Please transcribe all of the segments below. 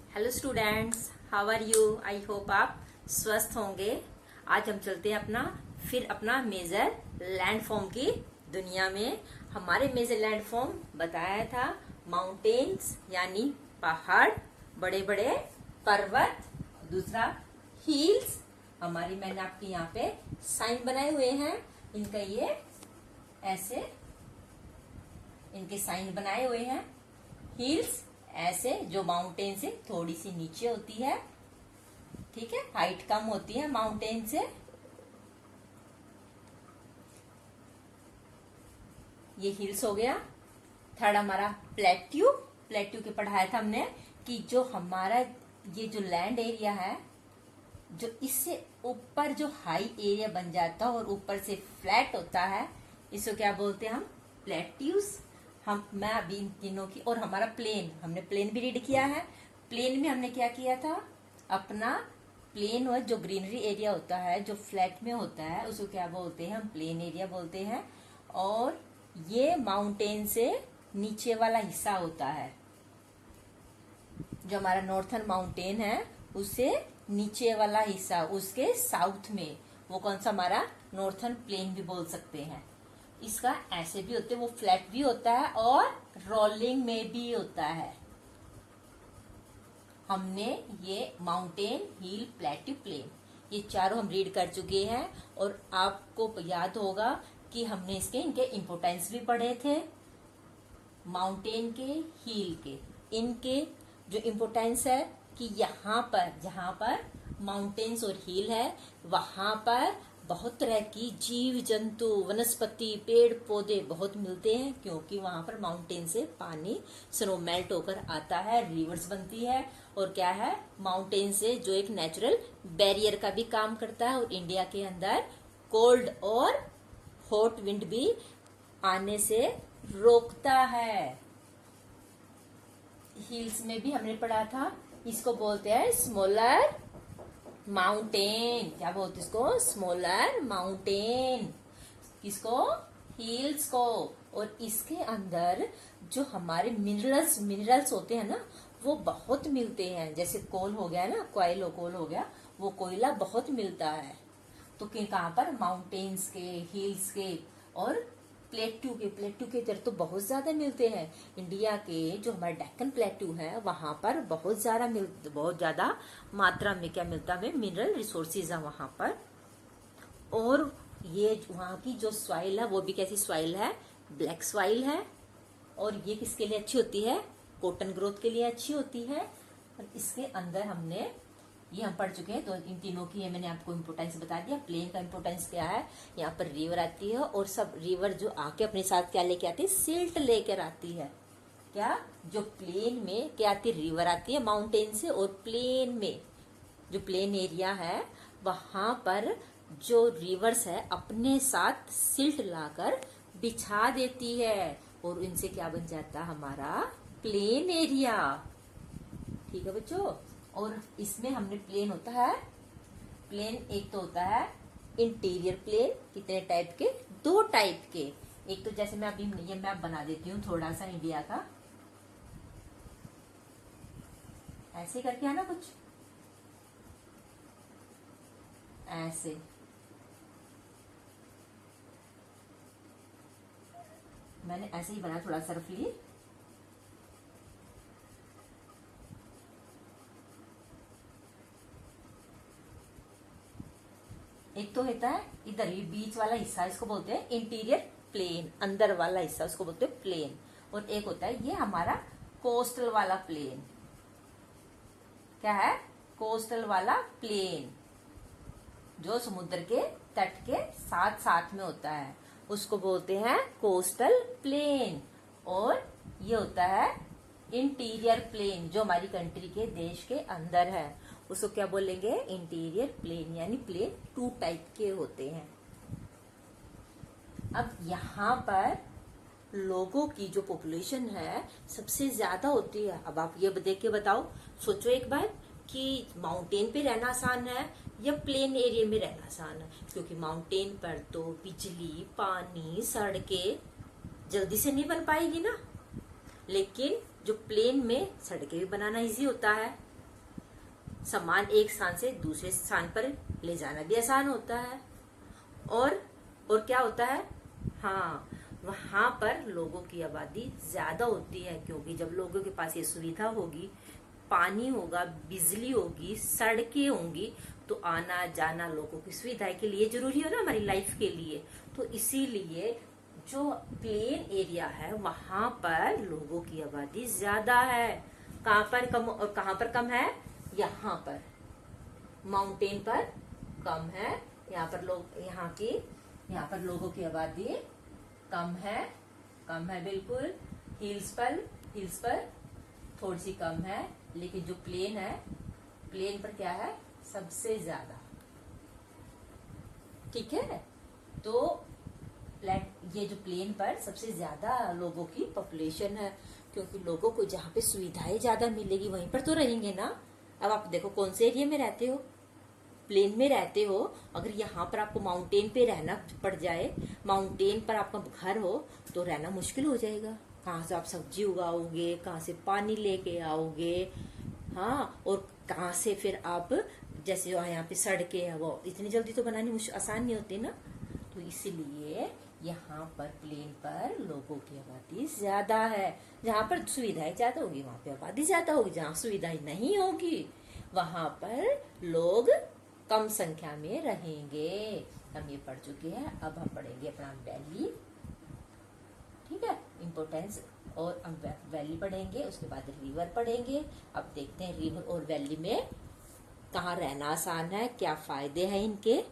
Hello students, how are you. I hope आप स्वस्थ होंगे। आज हम चलते हैं अपना मेजर लैंड फॉर्म की दुनिया में। हमारे मेजर लैंड फॉर्म बताया था माउंटेन्स यानी पहाड़, बड़े बड़े पर्वत, दूसरा हिल्स। मैंने आपके यहाँ पे साइन बनाए हुए हैं, इनका ये ऐसे इनके साइन बनाए हुए हैं। हिल्स ऐसे जो माउंटेन से थोड़ी सी नीचे होती है, ठीक है, हाइट कम होती है माउंटेन से। ये हिल्स हो गया। थर्ड हमारा प्लेट्यू। प्लेट्यू के पढ़ाया था हमने कि जो हमारा ये जो लैंड एरिया है, जो इससे ऊपर जो हाई एरिया बन जाता है और ऊपर से फ्लैट होता है, इसको क्या बोलते हैं हम? प्लेट्यूज। मैं अभी इन तीनों की, और हमारा प्लेन, हमने प्लेन भी रीड किया है। प्लेन में हमने क्या किया था? अपना प्लेन और जो ग्रीनरी एरिया होता है, जो फ्लैट में होता है, उसको क्या बोलते हैं? हम प्लेन एरिया बोलते हैं। और ये माउंटेन से नीचे वाला हिस्सा होता है, जो हमारा नॉर्थर्न माउंटेन है उससे नीचे वाला हिस्सा, उसके साउथ में, वो कौन सा? हमारा नॉर्थर्न प्लेन भी बोल सकते हैं। इसका ऐसे भी होते हैं, वो फ्लैट भी होता है और रोलिंग में भी होता है। हमने ये माउंटेन, हिल, प्लेट्यू, प्लेन, ये चारों हम रीड कर चुके हैं। और आपको याद होगा कि हमने इनके इम्पोर्टेंस भी पढ़े थे, माउंटेन के, हिल के। इनके जो इम्पोर्टेंस है कि यहाँ पर, जहाँ पर माउंटेन्स और हिल है, वहां पर बहुत तरह की जीव जंतु, वनस्पति, पेड़ पौधे बहुत मिलते हैं, क्योंकि वहां पर माउंटेन से पानी स्नो मेल्ट होकर आता है, रिवर्स बनती है। और क्या है? माउंटेन से जो एक नेचुरल बैरियर का भी काम करता है, और इंडिया के अंदर कोल्ड और हॉट विंड भी आने से रोकता है। हिल्स में भी हमने पढ़ा था, इसको बोलते हैं स्मॉलर माउंटेन। क्या बोलते इसको? Smaller mountain. किसको? हिल्स को। और इसके अंदर जो हमारे मिनरल्स होते हैं ना, वो बहुत मिलते हैं। जैसे कोल हो गया ना, कोल हो गया, वो कोयला बहुत मिलता है। तो कहाँ पर? माउंटेन्स के, हिल्स के और प्लेट्यू के इधर तो बहुत ज्यादा मिलते हैं। इंडिया के जो हमारे डेक्कन प्लेट्यू है, वहां पर बहुत ज्यादा मात्रा में क्या मिलता है? मिनरल रिसोर्सेज है वहां पर। और ये वहां की जो सॉइल है, वो भी कैसी सॉइल है? ब्लैक सॉइल है। और ये किसके लिए अच्छी होती है? कॉटन ग्रोथ के लिए अच्छी होती है। और इसके अंदर हमने ये हम पढ़ चुके हैं, तो इन तीनों की मैंने आपको इम्पोर्टेंस बता दिया। प्लेन का इम्पोर्टेंस क्या है? यहाँ पर रिवर आती है, और सब रिवर जो आके अपने साथ क्या लेके आती है? सिल्ट लेकर आती है। क्या? जो प्लेन में क्या आती है? रिवर आती है माउंटेन से, और प्लेन में जो प्लेन एरिया है, वहां पर जो रिवर्स है अपने साथ सिल्ट लाकर बिछा देती है, और इनसे क्या बन जाता है? हमारा प्लेन एरिया। ठीक है बच्चों। और इसमें हमने प्लेन होता है, प्लेन एक तो होता है इंटीरियर प्लेन। कितने टाइप के? 2 टाइप के। एक तो जैसे मैं अभी ये मैप बना देती हूँ थोड़ा सा इंडिया का, ऐसे करके है ना, कुछ ऐसे। मैंने ऐसे ही बनाया थोड़ा सा रफली। एक तो होता है इधर ये बीच वाला हिस्सा, इसको बोलते हैं इंटीरियर प्लेन, अंदर वाला हिस्सा उसको बोलते हैं प्लेन। और एक होता है ये हमारा कोस्टल वाला प्लेन। क्या है? कोस्टल वाला प्लेन, जो समुद्र के तट के साथ साथ में होता है, उसको बोलते हैं कोस्टल प्लेन। और ये होता है इंटीरियर प्लेन, जो हमारी कंट्री के, देश के अंदर है, उसको क्या बोलेंगे? Interior plain. यानी प्लेन 2 टाइप के होते हैं। अब यहाँ पर लोगों की जो पॉपुलेशन है सबसे ज्यादा होती है। अब आप ये देख के बताओ, सोचो एक बार कि माउंटेन पे रहना आसान है या प्लेन एरिया में रहना आसान है? क्योंकि माउंटेन पर तो बिजली, पानी, सड़कें जल्दी से नहीं बन पाएगी ना। लेकिन जो प्लेन में सड़कें भी बनाना इजी होता है, सामान एक स्थान से दूसरे स्थान पर ले जाना भी आसान होता है। और क्या होता है, हाँ, वहां पर लोगों की आबादी ज्यादा होती है, क्योंकि जब लोगों के पास ये सुविधा होगी, पानी होगा, बिजली होगी, सड़कें होंगी, तो आना जाना लोगों की सुविधा के लिए जरूरी है ना, हमारी लाइफ के लिए। तो इसीलिए जो प्लेन एरिया है वहां पर लोगों की आबादी ज्यादा है। कहाँ पर कम और कहाँ पर कम है? यहाँ पर माउंटेन पर कम है। यहाँ पर लोगों की आबादी कम है बिल्कुल। हिल्स पर थोड़ी सी कम है, लेकिन जो प्लेन पर क्या है? सबसे ज्यादा। ठीक है, तो ये जो प्लेन पर सबसे ज्यादा लोगों की पॉपुलेशन है, क्योंकि लोगों को जहाँ पे सुविधाएं ज्यादा मिलेगी वहीं पर तो रहेंगे ना। अब आप देखो कौन से एरिया में रहते हो, प्लेन में रहते हो। अगर यहाँ पर आपको माउंटेन पे रहना पड़ जाए, माउंटेन पर आपका घर हो, तो रहना मुश्किल हो जाएगा। कहाँ से आप सब्जी उगाओगे, कहाँ से पानी लेके आओगे, हाँ, और कहाँ से फिर आप, जैसे यहाँ पे सड़कें है वो इतनी जल्दी तो बनानी आसान नहीं होती ना। तो इसीलिए यहाँ पर प्लेन पर लोगों की आबादी ज्यादा है। जहाँ पर सुविधाएं ज्यादा होगी वहां पे आबादी ज्यादा होगी, जहाँ सुविधाएं नहीं होगी वहां पर लोग कम संख्या में रहेंगे। हम ये पढ़ चुके हैं, अब हम पढ़ेंगे अपना वैली। ठीक है, इम्पोर्टेंस, और हम वैली पढ़ेंगे, उसके बाद रिवर पढ़ेंगे। अब देखते हैं रिवर और वैली में कहाँ रहना आसान है, क्या फायदे हैं इनके,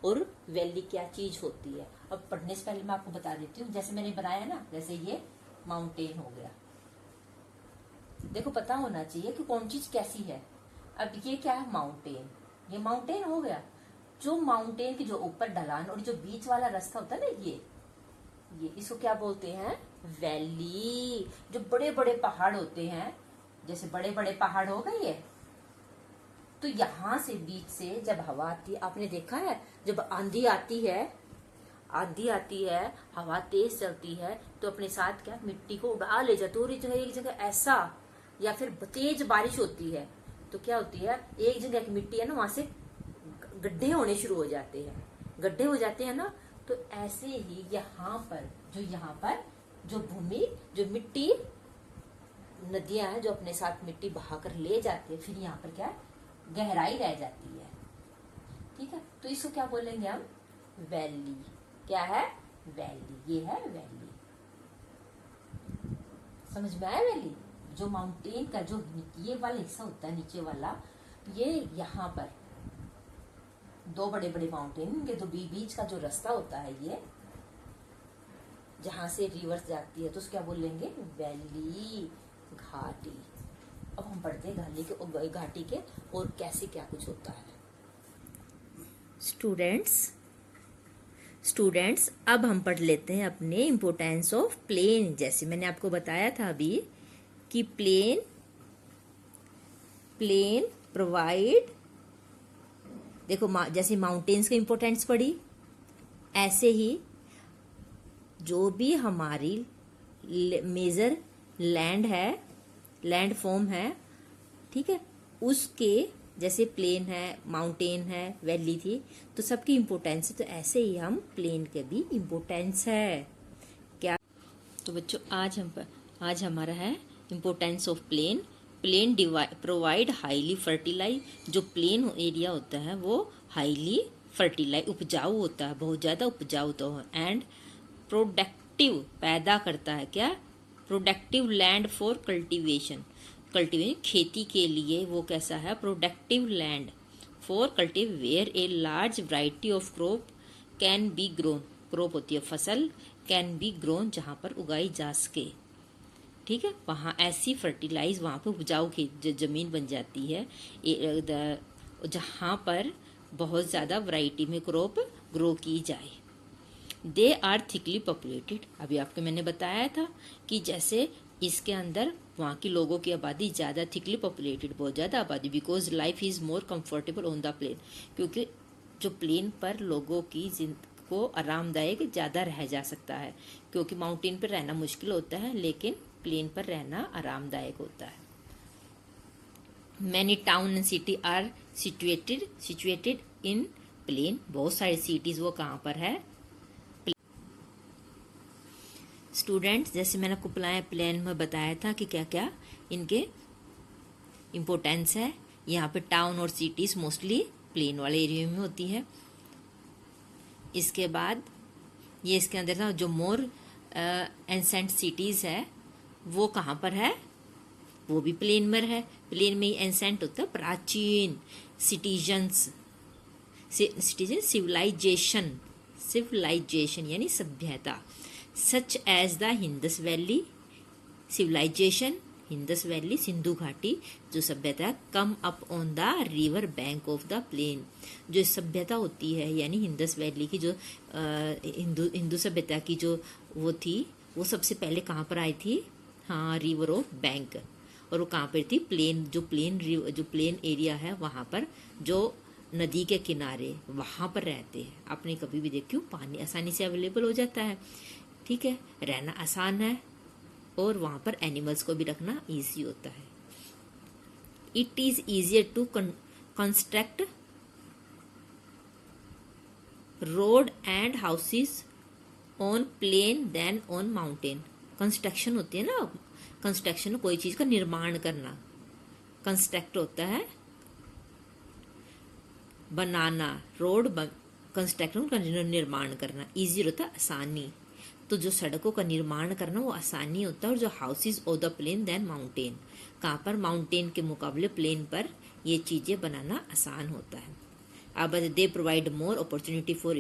और वैली क्या चीज होती है। अब पढ़ने से पहले मैं आपको बता देती हूँ, जैसे मैंने बनाया ना, जैसे ये माउंटेन हो गया, देखो पता होना चाहिए कि कौन चीज कैसी है। अब ये क्या है? माउंटेन, ये माउंटेन हो गया। जो माउंटेन की जो ऊपर ढलान और जो बीच वाला रास्ता होता है ना, ये इसको क्या बोलते हैं? वैली। जो बड़े बड़े पहाड़ होते हैं, जैसे बड़े बड़े पहाड़ हो गए ये, तो यहाँ से बीच से जब हवा आती है, आपने देखा है जब आंधी आती है, हवा तेज चलती है, तो अपने साथ क्या मिट्टी को उड़ा ले जाती है। और एक जगह ऐसा, या फिर तेज बारिश होती है तो क्या होती है, एक जगह की मिट्टी है ना, वहां से गड्ढे होने शुरू हो जाते हैं, गड्ढे हो जाते हैं ना। तो ऐसे ही यहाँ पर जो भूमि, जो मिट्टी, नदियां हैं जो अपने साथ मिट्टी बहाकर ले जाती है, फिर यहाँ पर क्या गहराई रह जाती है। ठीक है, तो इसको क्या बोलेंगे हम? वैली। क्या है? वैली। ये है वैली। समझ में आया? वैली जो माउंटेन का जो ये वाला हिस्सा होता है, नीचे वाला, ये यहाँ पर दो बड़े बड़े माउंटेन के दो बीच का जो रास्ता होता है, ये जहां से रिवर्स जाती है, तो उसको क्या बोलेंगे? वैली, घाटी। अब हम पढ़ते हैं घाटी के और कैसे क्या कुछ होता है। स्टूडेंट्स अब हम पढ़ लेते हैं अपने इम्पोर्टेंस ऑफ प्लेन। जैसे मैंने आपको बताया था अभी कि प्लेन प्रोवाइड, देखो जैसे माउंटेन्स की इम्पोर्टेंस पढ़ी, ऐसे ही जो भी हमारी मेजर लैंड है, लैंड फॉर्म है, ठीक है, उसके जैसे प्लेन है, माउंटेन है, वैली थी, तो सबकी इम्पोर्टेंस है। तो ऐसे ही हम प्लेन के भी इम्पोर्टेंस है। क्या? तो बच्चों आज हमारा है importance of plain provide highly fertilize. जो प्लेन एरिया होता है वो हाईली फर्टिलाइज, उपजाऊ होता है, बहुत ज्यादा उपजाऊ होता है, एंड प्रोडक्टिव, पैदा करता है। क्या? प्रोडक्टिव लैंड फॉर कल्टीवेशन, खेती के लिए वो कैसा है? Productive land for cultivate where a large variety of crop can be grown. Crop होती है फसल, कैन बी ग्रोन जहां पर उगाई जा सके। ठीक है, वहां ऐसी फर्टिलाइज, वहां पे उपजाऊ जमीन बन जाती है जहां पर बहुत ज्यादा वैरायटी में क्रॉप ग्रो की जाए। They are thickly populated. अभी आपको मैंने बताया था कि जैसे इसके अंदर वहाँ की लोगों की आबादी ज्यादा, थिकली पॉपुलेटेड, बहुत ज्यादा आबादी, because life is more comfortable on the plain. क्योंकि जो प्लेन पर लोगों की को आरामदायक ज्यादा रह जा सकता है, क्योंकि माउंटेन पर रहना मुश्किल होता है, लेकिन प्लेन पर रहना आरामदायक होता है। Many town and city are situated in plain. बहुत सारी सिटीज वो कहाँ पर है? स्टूडेंट्स, जैसे मैंने आपको प्लेन में बताया था कि क्या क्या इनके इम्पोर्टेंस है। यहाँ पे टाउन और सिटीज मोस्टली प्लेन वाले एरिया में होती है। इसके बाद ये इसके अंदर था जो मोर एंसेंट सिटीज है वो कहाँ पर है? वो भी प्लेन में है। प्लेन में ही एंसेंट होता है प्राचीन सिविलाइजेशन यानी सभ्यता। Such as the Indus valley civilization, Indus valley सिंधु घाटी जो सभ्यता है, come up on the river bank of the plain. जो सभ्यता होती है यानी हिंदस वैली की जो हिंदू सभ्यता की जो वो थी, वो सबसे पहले कहाँ पर आई थी? हाँ, रिवर ऑफ बैंक। और वो कहाँ पर थी? प्लेन, जो प्लेन एरिया है वहाँ पर, जो नदी के किनारे वहाँ पर रहते हैं। आपने कभी भी देखियो पानी आसानी से अवेलेबल हो जाता है, ठीक है, रहना आसान है और वहाँ पर एनिमल्स को भी रखना इजी होता है। It is easier to construct road and houses on plain than on mountain. Construction होती है ना, कंस्ट्रक्शन कोई चीज का निर्माण करना, कंस्ट्रक्ट होता है बनाना, रोड कंस्ट्रक्शन का निर्माण करना, इजी होता है आसानी। तो जो सड़कों का निर्माण करना वो आसानी होता है। और जो houses of the plain than mountain, कहाँ पर? माउंटेन के मुकाबले प्लेन पर ये चीजें बनाना आसान होता है। अब they provide more opportunity for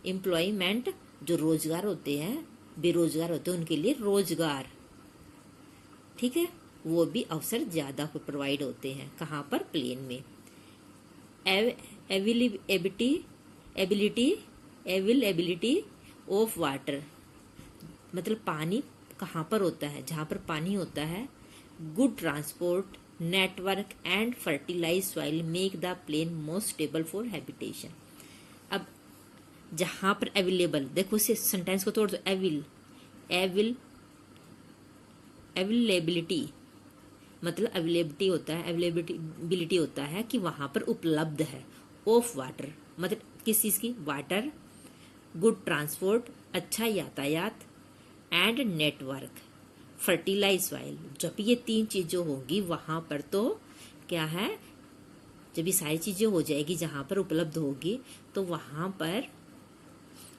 employment. जो रोजगार होते हैं, बेरोजगार होते हैं, उनके लिए रोजगार, ठीक है, वो भी अवसर ज्यादा प्रोवाइड होते हैं। कहाँ पर? प्लेन में। अवेलेबिलिटी ऑफ वाटर, मतलब पानी कहाँ पर होता है? जहाँ पर पानी होता है। Good transport network and fertilize soil make the plain most stable for habitation. अब जहाँ पर अवेलेबल, देखो इसे सेंटेंस को तोड़ दो। अवेलेबिलिटी मतलब अवेलेबिलिटी होता है कि वहां पर उपलब्ध है। ऑफ वाटर मतलब किस चीज की? वाटर। गुड ट्रांसपोर्ट अच्छा यातायात, एंड नेटवर्क फर्टिलाइज सॉइल। जब ये तीन चीजें होंगी वहां पर तो क्या है? जब ये सारी चीजें हो जाएगी जहां पर उपलब्ध होगी तो वहां पर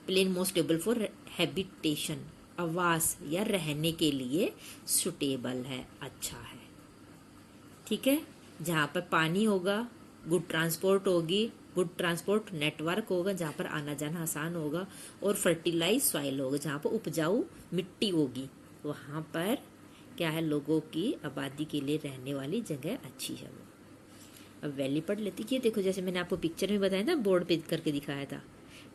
plain most stable for habitation, आवास या रहने के लिए सुटेबल है, अच्छा है, ठीक है। जहाँ पर पानी होगा, गुड ट्रांसपोर्ट होगी, गुड ट्रांसपोर्ट नेटवर्क होगा जहाँ पर आना जाना आसान होगा, और फर्टिलाइज सॉइल होगा जहाँ पर उपजाऊ मिट्टी होगी, वहाँ पर क्या है? लोगों की आबादी के लिए रहने वाली जगह अच्छी है वो। अब वैली पढ़ लेती है। देखो जैसे मैंने आपको पिक्चर में बताया था, बोर्ड पे करके दिखाया था,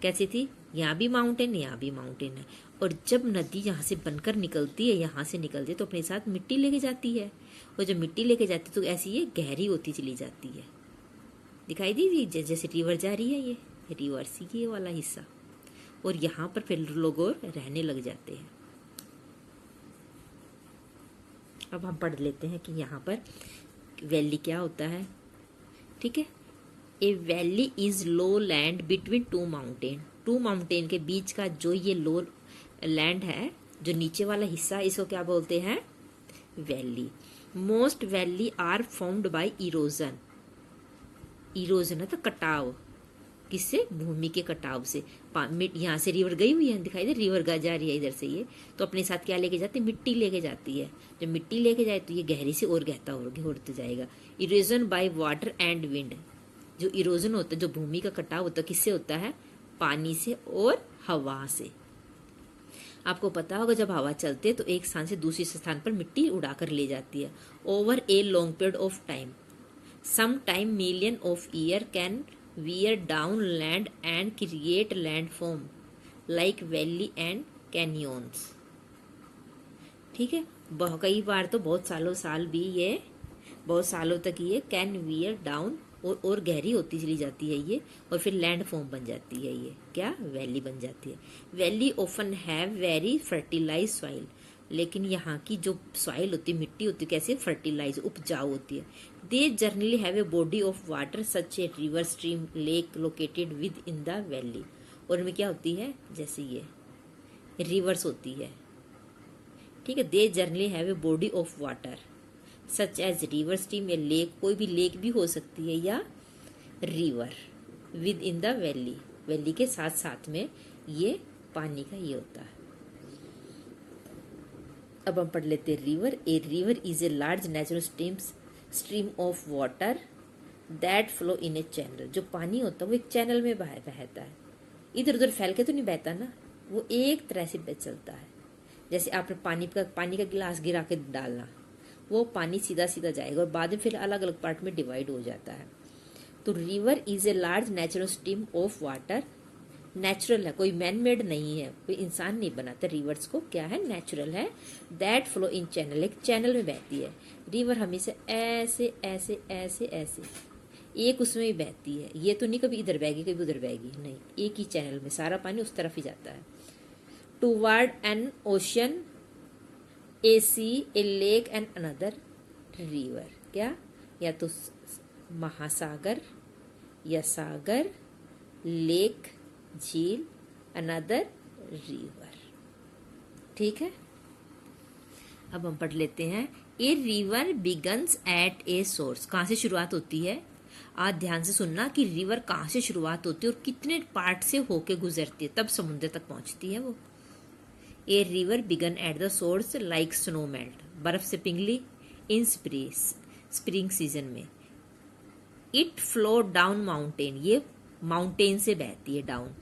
कैसी थी? यहाँ भी माउंटेन, यहाँ भी माउंटेन है, और जब नदी यहाँ से बनकर निकलती है, यहाँ से निकलती है तो अपने साथ मिट्टी लेके जाती है, और जब मिट्टी लेके जाती है तो ऐसी ये गहरी होती चली जाती है। दिखाई दी जैसे रिवर जा रही है, ये रिवर सी ये वाला हिस्सा, और यहाँ पर फिर लोग और रहने लग जाते हैं। अब हम पढ़ लेते हैं कि यहाँ पर वैली क्या होता है, ठीक है। A valley is low land between two mountain के बीच का जो ये लो लैंड है, जो नीचे वाला हिस्सा, इसको क्या बोलते हैं? Valley. Most valley are formed by erosion है तो कटाव, किससे? भूमि के कटाव से। यहाँ से रिवर गई हुई है, दिखाई दे रिवर जा रही है इधर से, ये तो अपने साथ क्या लेके जाती है? मिट्टी लेके जाती है। जब मिट्टी लेके जाए तो ये गहरी से और गहता होता जाएगा। Erosion by water and wind, जो इरोजन होता है, जो भूमि का कटाव होता है, किससे होता है? पानी से और हवा से। आपको पता होगा जब हवा चलती है तो एक स्थान से दूसरे स्थान पर मिट्टी उड़ाकर ले जाती है। Over a long period of time, some time million of year, can wear down land and create landform like valley and canyons, ठीक है। कई बार तो बहुत सालों तक ये कैन वियर डाउन और गहरी होती चली जाती है ये, और फिर लैंड फॉर्म बन जाती है, ये क्या? वैली बन जाती है। Valley often have very fertilize soil, लेकिन यहाँ की जो सॉइल होती है, मिट्टी होती है, कैसे फर्टिलाइज उपजाऊ होती है। They generally have a body of water such a river, stream, lake located with in the valley. और इनमें क्या होती है, जैसे ये रिवर्स होती है, ठीक है। They generally have a body of water such as river, stream या लेक, कोई भी लेक भी हो सकती है या river, within the valley, valley के साथ साथ में ये पानी का ये होता है। अब हम पढ़ लेते हैं river. A river is a large natural stream of water that flow in A channel. जो पानी होता है वो एक चैनल में बहता है, इधर उधर फैल के तो नहीं बहता ना, वो एक तरह से चलता है। जैसे आपने पानी का गिलास गिरा के डालना, वो पानी सीधा सीधा जाएगा और बाद में फिर अलग अलग पार्ट में डिवाइड हो जाता है। तो river is a large natural stream of water, natural है, कोई मैन मेड नहीं है, कोई इंसान नहीं बनाता रिवर्स को, क्या है, नेचुरल है। दैट फ्लो इन चैनल, एक चैनल में बहती है। रिवर हमेशा ऐसे ऐसे ऐसे ऐसे एक उसमें ही बहती है, ये तो नहीं कभी इधर बहेगी कभी उधर बहेगी, नहीं, एक ही चैनल में सारा पानी उस तरफ ही जाता है। Toward an ocean, a sea, a lake and another river, क्या, या तो महासागर या सागर, लेक झील, अनदर रिवर, ठीक है। अब हम पढ़ लेते हैं। A river begins at a source, कहाँ से शुरुआत होती है, आज ध्यान से सुनना कि रिवर कहाँ से शुरुआत होती है और कितने पार्ट से होके गुजरती है, तब समुद्र तक पहुंचती है वो। A river begin at the source like snow melt, बर्फ से पिघली इन स्प्रिंग सीजन में। इट फ्लो डाउन माउंटेन, ये माउंटेन से बहती है डाउन।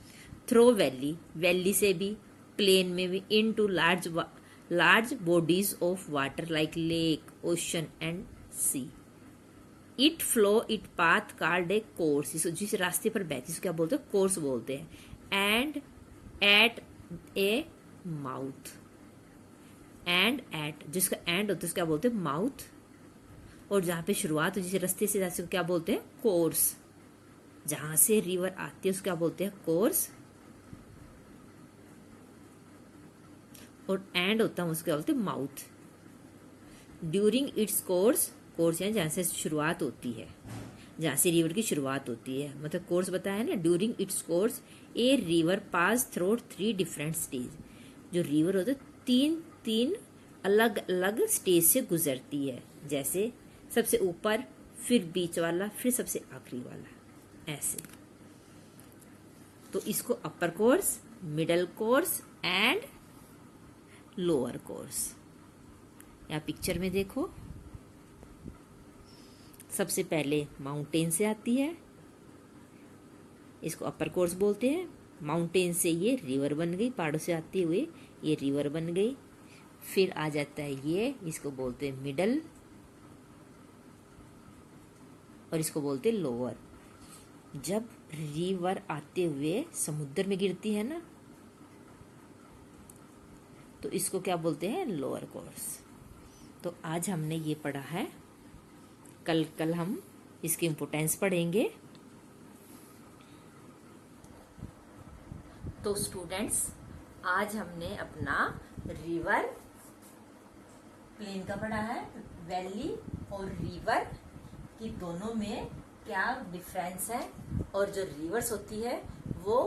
थ्रो वैली, वैली से भी, प्लेन में भी, into large bodies of water like lake, ocean and sea. It flow it path carved a course, जिस रास्ते पर बहती है उसको क्या बोलते हैं, कोर्स बोलते हैं। And at a mouth, and at, जिसका एंड होता है उसको क्या बोलते हैं, माउथ। और जहां पे शुरुआत हो, जिस रास्ते से जाते क्या बोलते हैं, कोर्स। जहां से रिवर आती है उसको क्या बोलते हैं, कोर्स। और एंड होता है उसको क्या बोलते हैं, mouth. During its course, course यानी जहां से शुरुआत होती है, जहां से रिवर की शुरुआत होती है, मतलब कोर्स बताया है ना। During its course a river pass through 3 different stage, जो रिवर होते तीन तीन अलग अलग स्टेज से गुजरती है, जैसे सबसे ऊपर, फिर बीच वाला, फिर सबसे आखिरी वाला, ऐसे। तो इसको upper course, middle course and lower course. यहाँ पिक्चर में देखो, सबसे पहले माउंटेन से आती है, इसको अपर कोर्स बोलते हैं। माउंटेन से ये रिवर बन गई, पहाड़ों से आती हुई ये रिवर बन गई। फिर आ जाता है ये, इसको बोलते हैं मिडल, और इसको बोलते हैं लोअर। जब रिवर आते हुए समुद्र में गिरती है ना, तो इसको क्या बोलते हैं, लोअर कोर्स। तो आज हमने ये पढ़ा है, कल हम इसकी इम्पोर्टेंस पढ़ेंगे। तो स्टूडेंट्स, आज हमने अपना रिवर, प्लेन का पढ़ा है, वैली और रिवर की दोनों में क्या डिफरेंस है, और जो रिवर्स होती है वो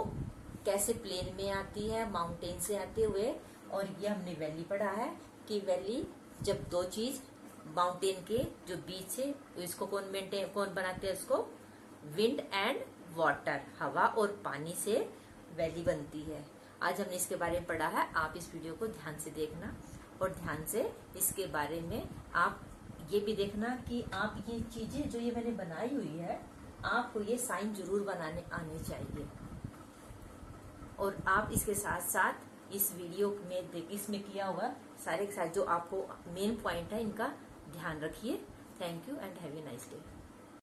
कैसे प्लेन में आती है, माउंटेन से आते हुए। और ये हमने वैली पढ़ा है कि वैली जब दो चीज माउंटेन के जो बीच है, इसको कौन बनाते हैं, उसको विंड एंड वाटर, हवा और पानी से वैली बनती है। आज हमने इसके बारे में पढ़ा है। आप इस वीडियो को ध्यान से देखना और ध्यान से इसके बारे में आप ये भी देखना कि आप ये चीजें जो ये मैंने बनाई हुई है, आपको ये साइन जरूर बनाने आने चाहिए। और आप इसके साथ साथ इस वीडियो में इसमें किया हुआ सारे के साथ जो आपको मेन पॉइंट है, इनका ध्यान रखिए। Thank you and have a nice day.